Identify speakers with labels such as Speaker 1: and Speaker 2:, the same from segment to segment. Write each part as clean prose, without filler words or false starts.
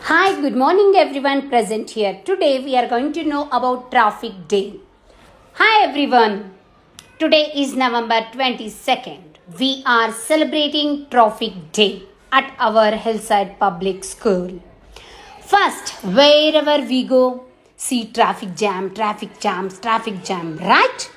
Speaker 1: Hi, good morning everyone present here. Today we are going to know about Traffic Day. Hi everyone. Today is November 22nd. We are celebrating Traffic Day at our Hillside Public School. First, wherever we go, see traffic jam, right?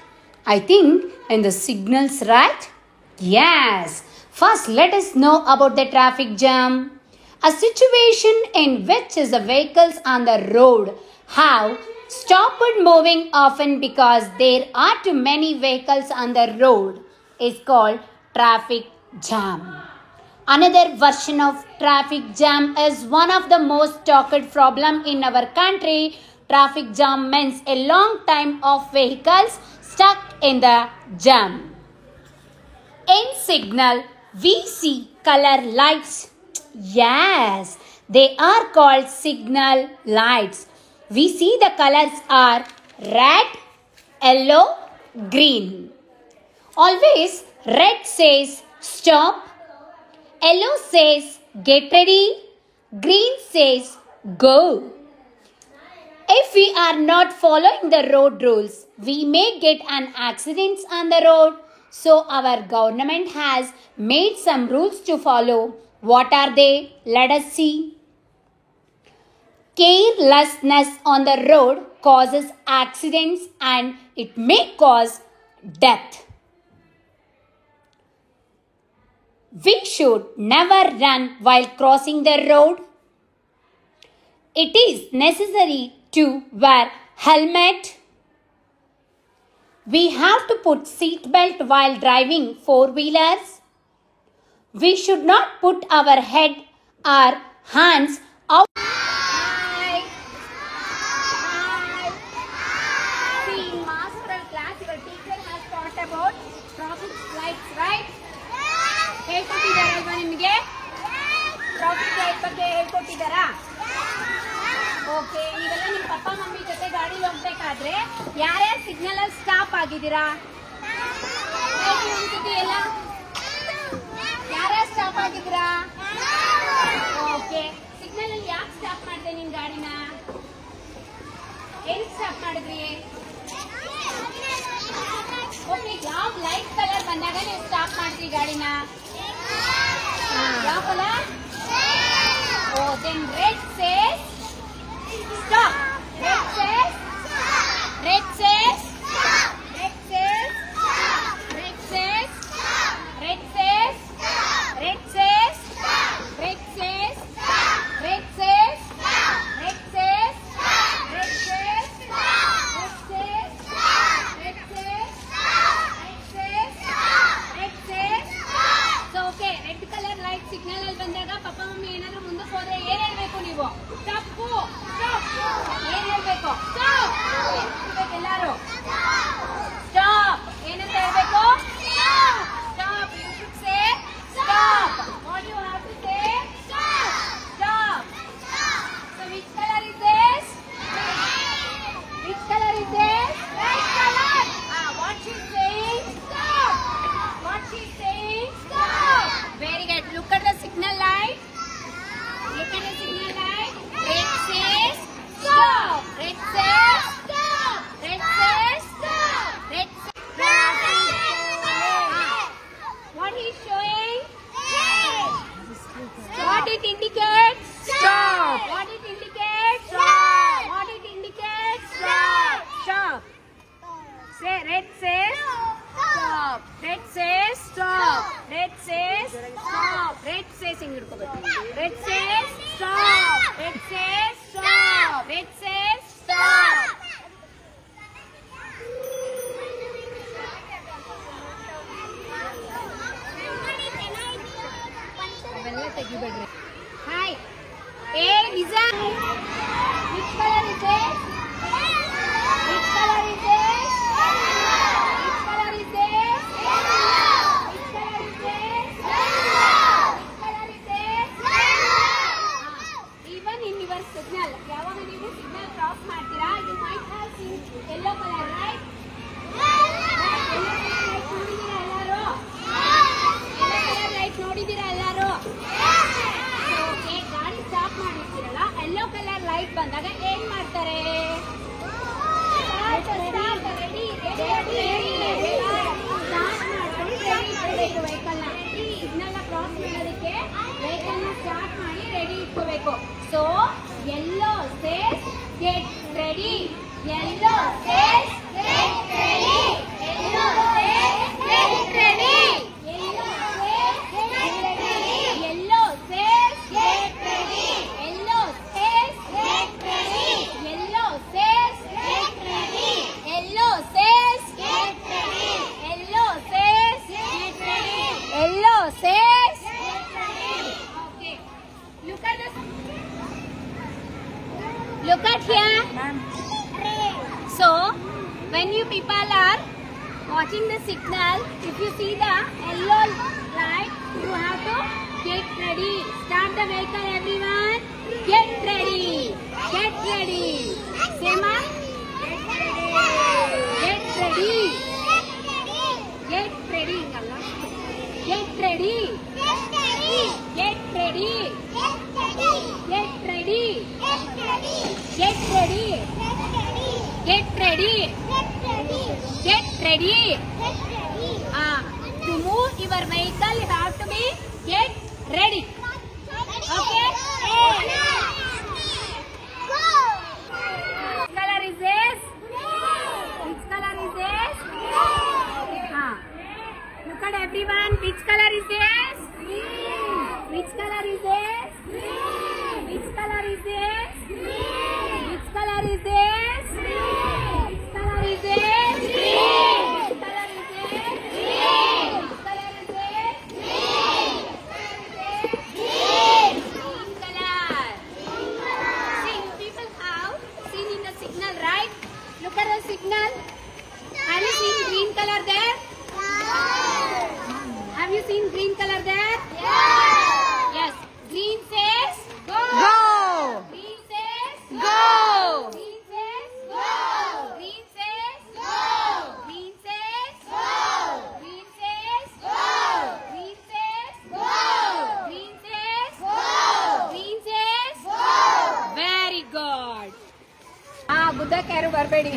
Speaker 1: I think in the signals, right? Yes. First, let us know about the traffic jam. A situation in which the vehicles on the road have stopped moving often because there are too many vehicles on the road is called traffic jam. Another version of traffic jam is one of the most talked problem in our country. Traffic jam means a long time of vehicles stuck in the jam. In signal, we see color lights. Yes, they are called signal lights. We see the colors are red, yellow, green. Always red says stop, yellow says get ready, green says go. If we are not following the road rules, we may get an accident on the road. So our government has made some rules to follow. What are they? Let us see. Carelessness on the road causes accidents and it may cause death. We should never run while crossing the road. It is necessary to wear helmet. We have to put seat belt while driving four-wheelers. We should not put our head or hands out. Hi. See, in mass oral class, your teacher has taught about traffic lights, right? ಹೇಳ್ಕೊಟ್ಟಿದ್ದಾರಾ ನಿಮಗೆ traffic light ಬಗ್ಗೆ ಹೇಳ್ಕೊಟ್ಟಿದ್ದಾರಾ? Okay, ನೀವೆಲ್ಲ ನಿಮ್ಮ papa mummy ಜೊತೆ ಗಾಡಿಲಿ ಹೋಗ್ಬೇಕಾದ್ರೆ ಯಾರ್ಯಾರು signal ಅಲ್ಲಿ stop ಆಗಿದ್ದೀರಾ? ಎಲ್ಲ ಯಾರ್ಯಾರು ಸ್ಟಾಪ್ ಆಗಿದ್ದೀರಾ? ಓಕೆ, ಸಿಗ್ನಲ್ ಅಲ್ಲಿ ಯಾಕೆ ಸ್ಟಾಪ್ ಮಾಡಿದೆ ನಿನ್ ಗಾಡಿನ? ಎಲ್ಲಿ ಸ್ಟಾಪ್ ಮಾಡಿದ್ರಿ? ಓಕೆ, ಯಾವ ಲೈಟ್ ಕಲರ್ ಬಂದಾಗ ನೀವು ಸ್ಟಾಪ್ ಮಾಡಿದ್ರಿ ಗಾಡಿನ? ಯಾವ colour? Oh, then red says stop. Red says stop. Red says stop. Red says stop. Red says stop. Red says stop. Red says stop. Red says stop. Red says stop. Red says stop. Red says stop. Red says stop. Red says stop. Red says stop. Red says stop. So okay, red color light signal ಅಲ್ಲಿ ಬಂದಾಗ papa mummy ಏನಾದರೂ ಮುಂದಕ್ಕೆ ಹೋದ್ರೆ ಏನು ಹೇಳಬೇಕು ನೀವು? ತಪ್ಪು. ಏನ್ ಹೇಳ್ಬೇಕು? ಸ್ಟಾಪ್. ಎಲ್ಲಾರು ಸ್ಟಾಪ್. ಏನಂತ ಹೇಳ್ಬೇಕು? Stop. You should say stop. What you have to say? Stop. So which colour is this? Which colour is this? Red colour. What she is saying? Stop. What she is saying? Stop. Very good. Look at the signal light. Look at the signal light. Red says stop. Red says stop. Red says stop. Red says what is showing? What it indicates? Stop. What it indicates? Stop. What it indicates? Stop. Stop. Say red says stop. Red says stop. Red says stop. Red says red says stop. Red says stop. Red says stop. Hi. Hey, Lisa. Which color is this? Which color is this? Which color is this? Which color is this? Which color is this? Even in your signal, ಯಾವಾಗ ನೀವು signal cross ಮಾಡ್ತೀರಾ, you might have seen yellow color, right? Yellow color light ನೋಡಿದ್ದೀರಾ ಎಲ್ಲರೂ? Yellow color light ನೋಡಿದ್ದೀರಾ ಎಲ್ಲರೂ? Okay, ಗಾಡಿ stop ಮಾಡಿರ್ತೀರಲ್ಲ, ಬಂದಾಗ ಏನ್ ಮಾಡ್ತಾರೆ? ವೆಹಿಕಲ್ ಸಿಗ್ನಲ್ ಕ್ರಾಸ್ ಮಾಡೋದಕ್ಕೆ ವೆಹಿಕಲ್ ನ ಸ್ಟಾರ್ಟ್ ಮಾಡಿ ರೆಡಿ ಇಟ್ಕೋಬೇಕು. So yellow says get ready, yellow says get ready, yellow says get ready, yellow says get ready, yellow says get ready, yellow says get ready, yellow says get ready, yellow says get ready, yellow says get ready, yellow says get ready. Okay, look at this, look at here. So when you people are watching the signal, if you see the yellow light, you have to get ready. Start the vehicle, everyone. Get ready. Get ready. Say ma. Get ready. Get ready. Get ready. Get ready. Get ready. Get ready. Get ready. Get ready. To move your vehicle, you have to be get ready. Okay? Which color is this? Which color is this? Look at everyone. Which color is this? Which color is this? Which color is this? Which color is this? Which color is this? Which color is this? Which color is this? Green color. See, you people have seen in the signal, right? Look at the signal. Have you seen green color there? Have you seen green color there? Yes. Green says go.
Speaker 2: Go.
Speaker 1: Green says
Speaker 2: Go.
Speaker 1: Green says go. Green says go. Green says go. Green says go. Green says go. Green says go. Green says go. Very good. ಗುದ್ದಕ್ಕೆ ಯಾರು ಬರಬೇಡಿ,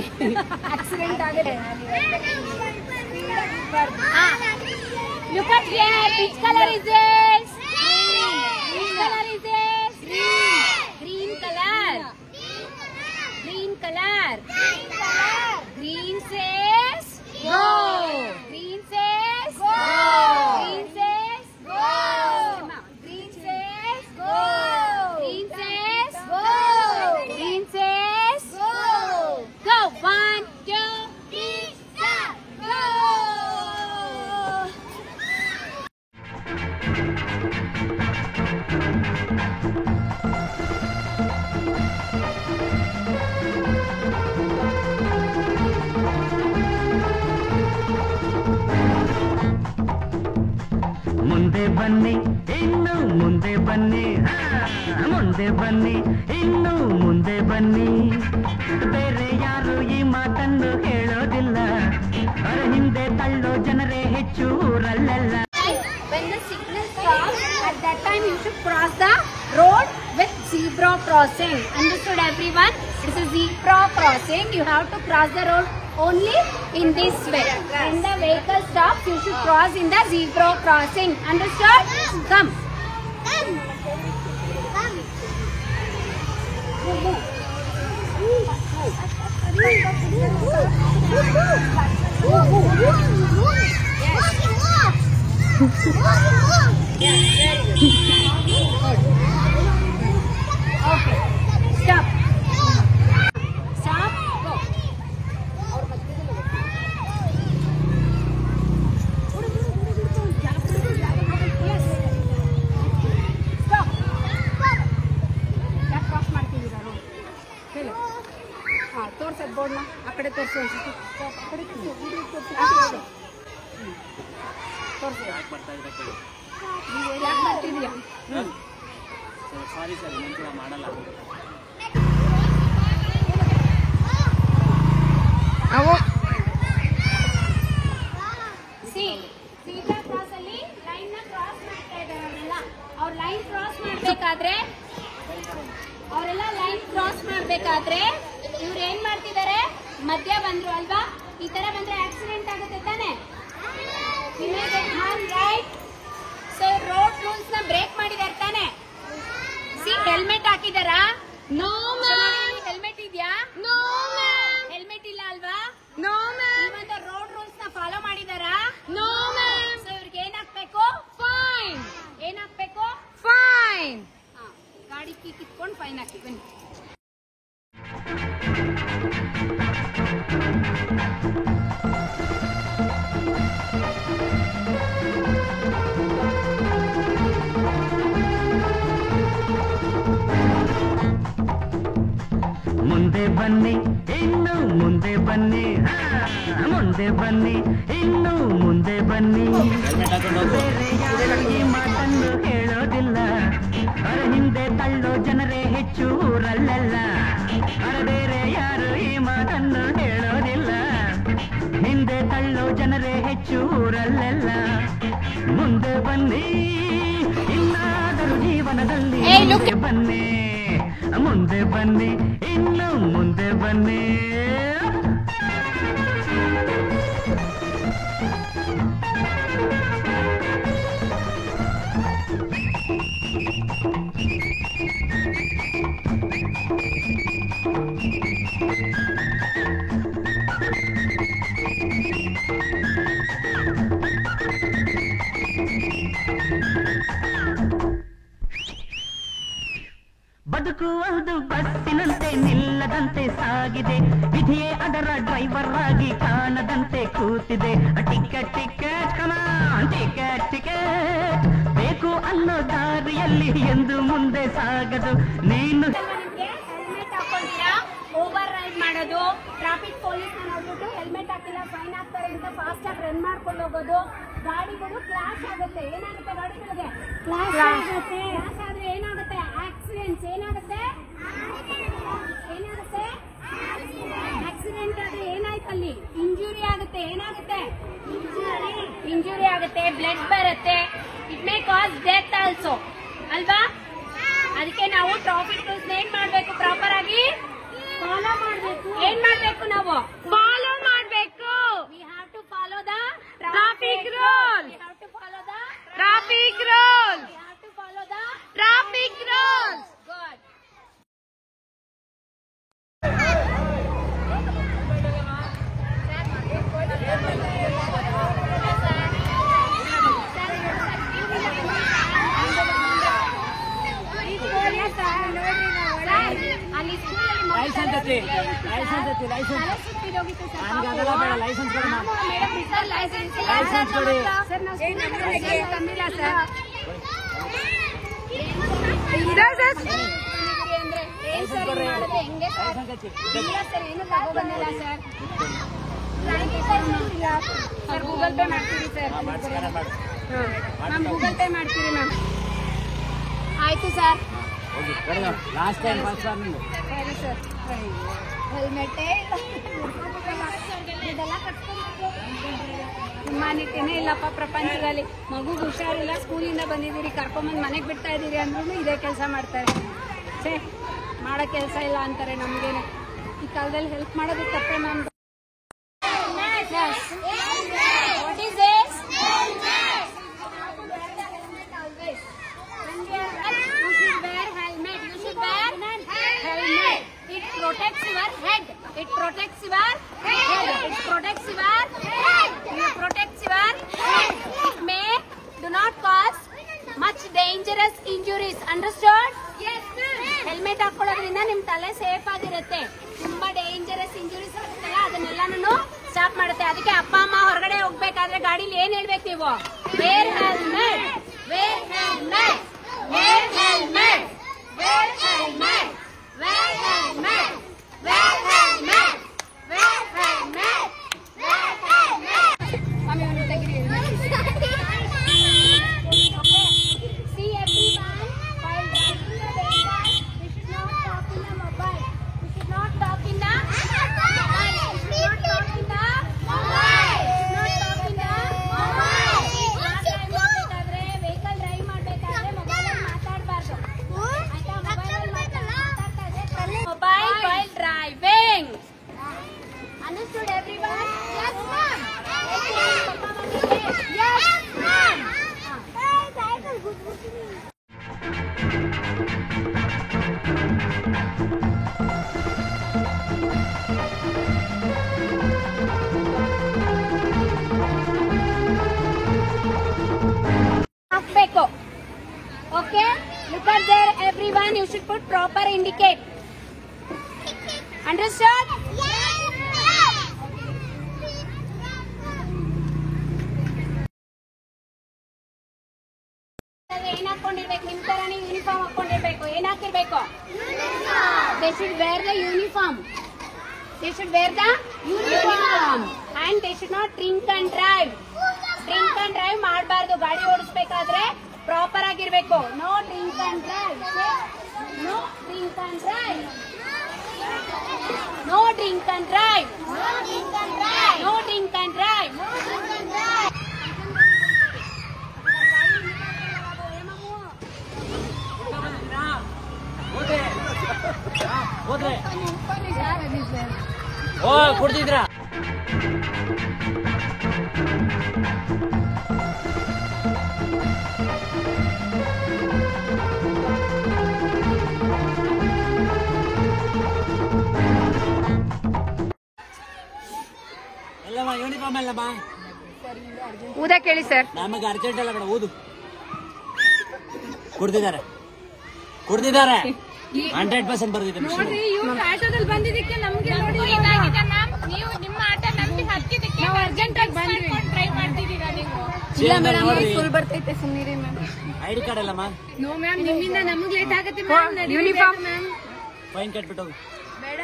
Speaker 1: accident ಆಗುತ್ತೆ. Look at here. Which color is this? Which color is this? Green color. Green color. Green says go. Green says go. Green says go. Green says go. Green says go. Green says go. Go. 1, 2, 3, start. Go.
Speaker 2: ಮುಂದೆ ಬನ್ನಿ ಇನ್ನು ಮುಂದೆ ಬನ್ನಿ, ಮುಂದೆ ಬನ್ನಿ ಇನ್ನು ಮುಂದೆ ಬನ್ನಿ. ಬೇರೆ ಯಾರು ಈ ಮಾತನ್ನು ಹೇಳೋದಿಲ್ಲ, ಅವರ ಹಿಂದೆ ತಳ್ಳೋ ಜನರೇ ಹೆಚ್ಚು ಊರಲ್ಲೆಲ್ಲ.
Speaker 1: When the signal stops, at that time you should cross the road with zebra crossing. Understood everyone? It is a zebra crossing. You have to cross the road only in this way. When the vehicle stops, you should cross in the zebra crossing. Understood? Come. Okay. Stop. Stop. Go. Yes. Stop. ಯಾಕೆ cross ಮಾಡ್ತಿದ್ದೀರಾ road? ಹೇಳಿ. ತೋರ್ಸೋದು ಬೋರ್ಡ್ನ ಆ ಕಡೆ ತೋರಿಸು ಅನ್ಸುತ್ತೆ. ಆ ಕಡೆ ತೋರಿಸಿ ತೋರಿಸಿ. ಯಾಕೆ ಬರ್ತಿದೀಯಾ?
Speaker 3: ಸಾರಿ ಸರ್, ಇನ್ನೊಂದು ಮಾಡಲ್ಲ.
Speaker 1: ಸೀದಾ ಕ್ರಾಸ್ ಅಲ್ಲಿ ಲೈನ್ ನ ಕ್ರಾಸ್ ಮಾಡ್ತಾ ಇದ್ದಾರೆ ಅವರೆಲ್ಲ. ಅವ್ರ ಲೈನ್ ಕ್ರಾಸ್ ಮಾಡ್ಬೇಕಾದ್ರೆ ಅವರೆಲ್ಲ ಲೈನ್ ಕ್ರಾಸ್ ಮಾಡ್ಬೇಕಾದ್ರೆ ಇವ್ರು ಏನ್ ಮಾಡ್ತಿದ್ದಾರೆ, ಮಧ್ಯ ಬಂದ್ರು ಅಲ್ವಾ, ಈ ತರ ಬಂದ್ರೆ ಆಕ್ಸಿಡೆಂಟ್ ಆಗುತ್ತೆ ತಾನೆ. ರೈಟ್. ಸೊ ರೋಡ್ ರೂಲ್ಸ್ ನ ಬ್ರೇಕ್ ಮಾಡಿದಾರೆ ತಾನೆ. ಹೆಲ್ಮೆಟ್ ಹಾಕಿದಾರಾ? No ma'am. ಹೆಲ್ಮೆಟ್ ಇದೆಯಾ? No ma'am. ಹೆಲ್ಮೆಟ್ ಇಲ್ಲ ಅಲ್ವಾ? No ma'am. ಇವತ್ತು ರೋಡ್ ರೂಲ್ಸ್ ನ ಫಾಲೋ ಮಾಡಿದಾರಾ? No ma'am. ಸೊ ಇವ್ರಿಗೆ ಏನ್ ಹಾಕ್ಬೇಕು? ಫೈನ್. ಏನ್ ಹಾಕ್ಬೇಕು? ಫೈನ್. ಗಾಡಿ ಕೀ ಕಿತ್ಕೊಂಡು ಫೈನ್ ಹಾಕಿ ಬನ್ನಿ.
Speaker 2: ಮುಂದೆ ಬನ್ನಿ ಇನ್ನು ಮುಂದೆ ಬನ್ನಿ, ಮುಂದೆ ಬನ್ನಿ ಇನ್ನು ಮುಂದೆ ಬನ್ನಿ. ಬೇರೆ ಯಾರು ಈ ಮಾತನ್ನು ಹೇಳೋದಿಲ್ಲ, ಅವರ ಹಿಂದೆ ತಳ್ಳೋ ಜನರೇ ಹೆಚ್ಚು ಊರಲ್ಲೆಲ್ಲ. ಅವರ ಬೇರೆ ಯಾರು ಈ ಮಾತನ್ನು ಹೇಳೋದಿಲ್ಲ, ಹಿಂದೆ ತಳ್ಳೋ ಜನರೇ ಹೆಚ್ಚು ಊರಲ್ಲೆಲ್ಲ. ಮುಂದೆ ಬನ್ನಿ ಇನ್ನಾದರೂ ಜೀವನದಲ್ಲಿ ಮುಂದೆ ಬನ್ನಿ, ಮುಂದೆ ಬನ್ನಿ ಇನ್ನು ಮುಂದೆ ಬನ್ನಿ. ಬದುಕುವುದು ಬಸ್ಸಿನಂತೆ ನಿಲ್ಲದಂತೆ ಸಾಗಿದೆ, ವಿಧಿಯೇ ಅದರ ಡ್ರೈವರ್ ಆಗಿ ಕಾಣದಂತೆ ಕೂತಿದೆ. ಟಿಕೆಟ್ ಟಿಕೆಟ್ ಕಮಾನ್ ಟಿಕೆಟ್ ಟಿಕೆಟ್ ಬೇಕು ಅನ್ನೋ ದಾರಿಯಲ್ಲಿ ಎಂದು ಮುಂದೆ ಸಾಗದು. ನೀನು
Speaker 1: ಹೆಲ್ಮೆಟ್ ಹಾಕೊಂತೀರಾ, ಓವರ್ ರೈಡ್ ಮಾಡೋದು, ಟ್ರಾಫಿಕ್ ಪೊಲೀಸ್ ನೋಡ್ಬಿಟ್ಟು ಹೆಲ್ಮೆಟ್ ಹಾಕಿಲ್ಲ ಫೈನ್ ಹಾಕ್ತಾರೆ ಅಂತ ಫಾಸ್ಟ್ ಆಗಿ ರನ್ ಮಾಡ್ಕೊಂಡು ಹೋಗೋದು, ಗಾಡಿಗಳು ಕ್ಲಾಶ್ ಆಗುತ್ತೆ. ಏನಾಗುತ್ತೆ ಗಾಡಿಗಳಿಗೆ? ಕ್ಲಾಶ್ ಆಗುತ್ತೆ. ಕ್ಲಾಶ್ ಆದ್ರೆ ಏನಾಗುತ್ತೆ? ಆಕ್ಸಿಡೆಂಟ್ಸ್. ಏನಾಗುತ್ತೆ? ಏನಾಗುತ್ತೆ? ಆಕ್ಸಿಡೆಂಟ್ ಆದ್ರೆ ಏನಾಯ್ತಲ್ಲಿ? ಇಂಜುರಿ ಆಗುತ್ತೆ. ಏನಾಗುತ್ತೆ? ಇಂಜುರಿ ಆಗುತ್ತೆ, ಬ್ಲಡ್ ಬರುತ್ತೆ. It may cause death also ಅಲ್ವಾ? ಅದಕ್ಕೆ ನಾವು ಟ್ರಾಫಿಕ್ ರೂಲ್ಸ್ ಏನ್ ಮಾಡ್ಬೇಕು? ಪ್ರಾಪರ್ ಆಗಿ ಫಾಲೋ ಮಾಡ್ಬೇಕು. ಏನ್ ಮಾಡ್ಬೇಕು? ನಾವು ಫಾಲೋ ಮಾಡ್ಬೇಕು. We have to follow the traffic rule. We have to follow the traffic rule. We have to follow the traffic rule. Good. ಅಲ್ಲಿ ಸ್ಕೂಲಲ್ಲಿ ಗೂಗಲ್ ಪೇ ಮಾಡ್ತೀರಿ ಸರ್? ಮ್ಯಾಮ್ ಗೂಗಲ್ ಪೇ ಮಾಡ್ತೀರಿ ಮ್ಯಾಮ್? ಆಯ್ತು ಸರ್.
Speaker 3: ಲಾಸ್ಟ್ ಟೈಮ್
Speaker 1: ಸರಿ sir. ಹೆಲ್ಮೆಟ್ಟೇ ಇದೆಲ್ಲ ಕಟ್ಕೊಂಡು ಹ್ಯುಮ್ಯಾನಿಟಿನೇ ಇಲ್ಲಪ್ಪ ಪ್ರಪಂಚದಲ್ಲಿ. ಮಗುಗೆ ಹುಷಾರಿಲ್ಲ, ಸ್ಕೂಲಿಂದ ಬಂದಿದ್ದೀರಿ, ಕರ್ಕೊಂಬಂದು ಮನೆಗೆ ಬಿಡ್ತಾ ಇದ್ದೀರಿ ಅಂದ್ರೂ ಇದೇ ಕೆಲಸ ಮಾಡ್ತಾರೆ. ಛೇ, ಮಾಡೋ ಕೆಲಸ ಇಲ್ಲ ಅಂತಾರೆ ನಮಗೇನೆ. ಈ ಕಾಲದಲ್ಲಿ ಹೆಲ್ಪ್ ಮಾಡೋದಕ್ಕೆ ತಪ್ಪೇ ma'am. What is this? It protects your head. It protects your head. It protects your head. It protects your head. It may do not cause much dangerous injuries. Understood? Yes, ma'am. Helmet ಹಾಕೊಳ್ಳೋದ್ರಿಂದ ನಿಮ್ ತಲೆ safe ಆಗಿರುತ್ತೆ. ತುಂಬಾ dangerous injuries ಆಗುತ್ತಲ್ಲ, ಅದನ್ನೆಲ್ಲಾನು stop ಮಾಡುತ್ತೆ. ಅದಕ್ಕೆ ಅಪ್ಪ ಅಮ್ಮ ಹೊರಗಡೆ ಹೋಗ್ಬೇಕಾದ್ರೆ ಗಾಡಿಲಿ ಏನ್ ಹೇಳ್ಬೇಕು ನೀವು? Wear helmet, wear helmet, wear helmet, wear helmet, wear helmet, wear helmet, wear helmet, wear helmet. Mummy ಒಂದು ತೆಗಿರಿ. See everyone, while driving the vehicle, we should not talk in the mobile. We should not talk in the mobile. We should not talk in the mobile. We should not talk in the mobile. Vehicle drive ಮಾಡ್ಬೇಕಾದ್ರೆ mobile ಮಾತಾಡಬಾರ್ದು. one you should put proper indicate. Understood? ಏನ್ ಹಾಕೊಂಡಿರ್ಬೇಕು ನಿಮ್ ತರಾನೇ uniform ಹಾಕೊಂಡಿರ್ಬೇಕು. ಏನ್ ಹಾಕಿರ್ಬೇಕು? They should wear the uniform. They should wear the uniform and they should not drink and drive. Drink and drive ಮಾಡಬಾರದು. ಗಾಡಿ ಓಡಿಸಬೇಕಾದ್ರೆ proper ಆಗಿರ್ಬೇಕು. No drink and drive. No drink and drive. No drink and drive. No drink and drive. No drink and drive. No drink and drive.
Speaker 3: ಓ ಕುಡ್ದಿದ್ರ ಎಲ್ಲಮ್ಮ uniform ಅಲ್ಲಮ್ಮ
Speaker 1: ಊದ ಕೇಳಿ sir.
Speaker 3: ನಮಗೆ ಅರ್ಜೆಂಟ್ ಅಲ್ಲ ಬೇಡ, ಊದು. ಕುಡ್ದಿದ್ದಾರೆ 100% ಬರ್ದಿದೆ.
Speaker 1: ನೋಡ್ರಿ ಇವ್ರು ಆಟೋದಲ್ಲಿ ಬಂದಿದ್ದಕ್ಕೆ ನಮ್ಗೆ ನೋಡಿ ಏನಾಗಿದೆ ಮ್ಯಾಮ್. ನೀವು ನಿಮ್ಮ ಆಟೋ ನಮ್ಗೆ ಹತ್ತಿದ್ದಕ್ಕೆ ನಾವು ಅರ್ಜೆಂಟ್ ಆಗಿ ಬಂದ್ವಿ. ಟ್ರೈ ಮಾಡ್ತಿದ್ದೀರಾ ನೀವು? ಇಲ್ಲ ಮೇಡಮ್, ಫುಲ್ ಬರ್ತೈತೆ, ಸುಮ್ಮನಿರಿ ಮ್ಯಾಮ್.
Speaker 3: ಐಡಿ ಕಾರ್ಡ್ ಅಲ್ಲಮ್ಮ.
Speaker 1: ನೋ ಮ್ಯಾಮ್, ನಿಮ್ಮಿಂದ ನಮಗೆ ಲೇಟ್ ಆಗುತ್ತೆ ಮ್ಯಾಮ್. Uniform ma'am.
Speaker 3: ಫೈನ್ ಕಟ್ಬಿಟ್ಟು ಹೋಗು.
Speaker 1: ಬೇಡ.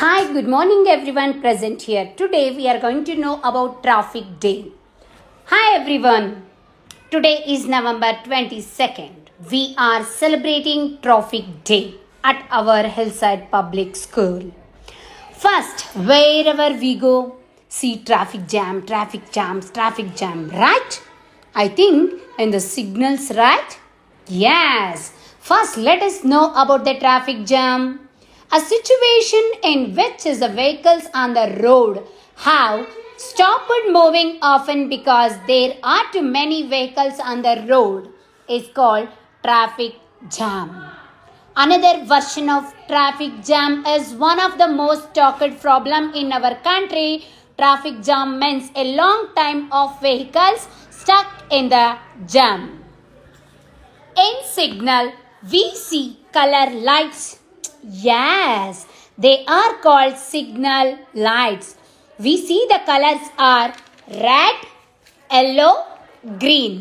Speaker 1: Hi, good morning everyone present here. Today we are going to know about Traffic Day. Hi everyone. Today is November 22nd. We are celebrating Traffic Day at our Hillside Public School. First, wherever we go, see traffic jam, right? I think in the signals, right? Yes. First, let us know about the traffic jam. A situation in which the vehicles on the road have stopped moving often because there are too many vehicles on the road is called traffic jam. Another version of traffic jam is one of the most talked problem in our country. Traffic jam means a long time of vehicles stuck in the jam. In signal, we see color lights. Yes, they are called signal lights. We see the colors are red, yellow, green.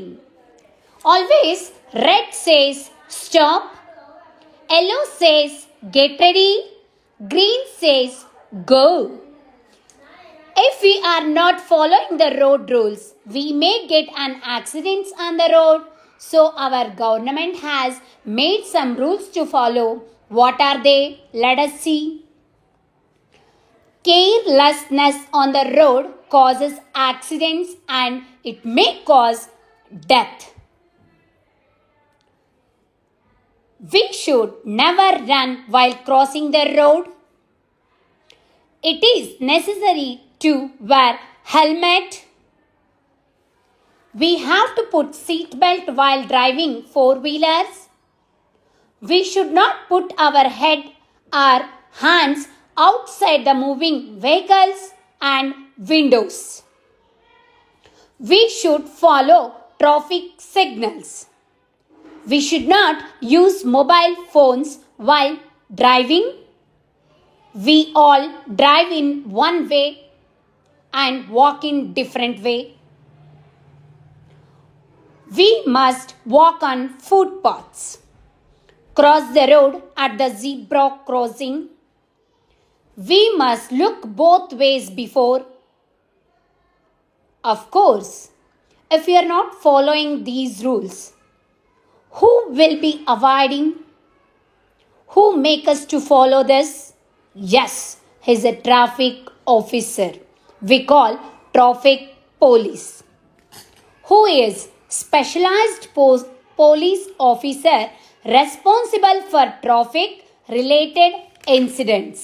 Speaker 1: Always red says stop, yellow says get ready, green says go. If we are not following the road rules, we may get an accident on the road. So our government has made some rules to follow. What are they? Let us see. Carelessness on the road causes accidents and it may cause death. We should never run while crossing the road. It is necessary to wear helmet. We have to put seat belt while driving four-wheelers. We should not put our head or hands outside the moving vehicles and windows. We should follow traffic signals. We should not use mobile phones while driving. We all drive in one way and walk in different way. We must walk on footpaths. Cross the road at the zebra crossing. We must look both ways before. Of course, if we are not following these rules, who will be avoiding? Who make us to follow this? Yes, he is a traffic officer. We call traffic police. Who is specialized police officer responsible for traffic related incidents.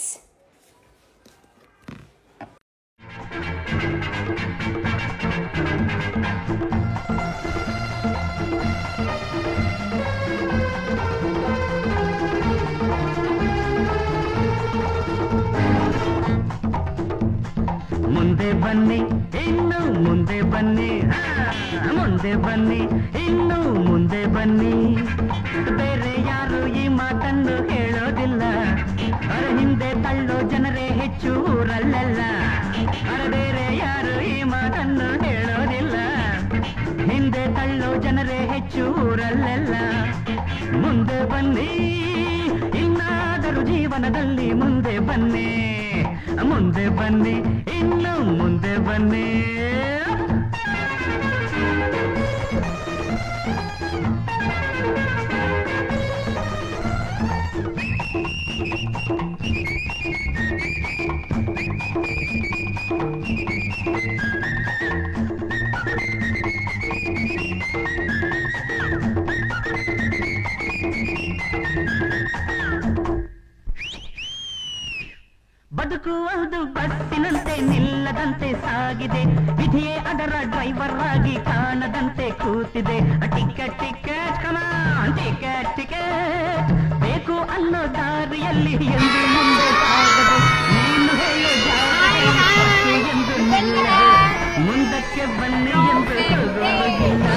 Speaker 2: ಬನ್ನಿ ಇನ್ನು ಮುಂದೆ ಬನ್ನಿ ಮುಂದೆ ಬನ್ನಿ ಇನ್ನು ಮುಂದೆ ಬನ್ನಿ ಬೇರೆ ಯಾರು ಈ ಮಾತನ್ನು ಹೇಳೋದಿಲ್ಲ ಅರ ಹಿಂದೆ ತಳ್ಳೋ ಜನರೇ ಹೆಚ್ಚು ಊರಲ್ಲೆಲ್ಲ ಅರ ಬೇರೆ ಯಾರು ಈ ಮಾತನ್ನು ಹೇಳೋದಿಲ್ಲ ಹಿಂದೆ ತಳ್ಳೋ ಜನರೇ ಹೆಚ್ಚು ಊರಲ್ಲೆಲ್ಲ ಮುಂದೆ ಬನ್ನಿ ಇನ್ನಾದರೂ ಜೀವನದಲ್ಲಿ ಮುಂದೆ ಬನ್ನಿ ಮುಂದೆ ಬನ್ನಿ ಇನ್ನು ಮುಂದೆ ಬನ್ನಿ ಬದುಕುವುದು ಬಸ್ಸಿನಂತೆ ನಿಲ್ಲದಂತೆ ಸಾಗಿದೆ ವಿಧಿಯೇ ಅದರ ಡ್ರೈವರ್ ಆಗಿ ಕಾಣದಂತೆ ಕೂತಿದೆ ಟಿಕೆಟ್ ಟಿಕೆಟ್ ಕಮಾನ್ ಟಿಕೆಟ್ ಟಿಕೆಟ್ ಬೇಕು ಅನ್ನೋ ದಾರಿಯಲ್ಲಿ ಎಂದು ಮುಂದೆ ಸಾಗದೆ ನೀನು ಹೇಳೋ ಜಾಗ ಎಂದು ನಿಲ್ಲದೆ ಮುಂದಕ್ಕೆ ಬನ್ನಿ ಎಂದು ಹೋಗಿಲ್ಲ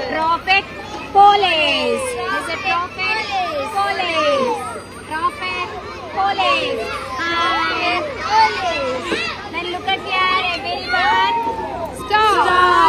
Speaker 1: Prophet Police. Is it Prophet Police? Prophet Police. Then look at here, everyone. Stop.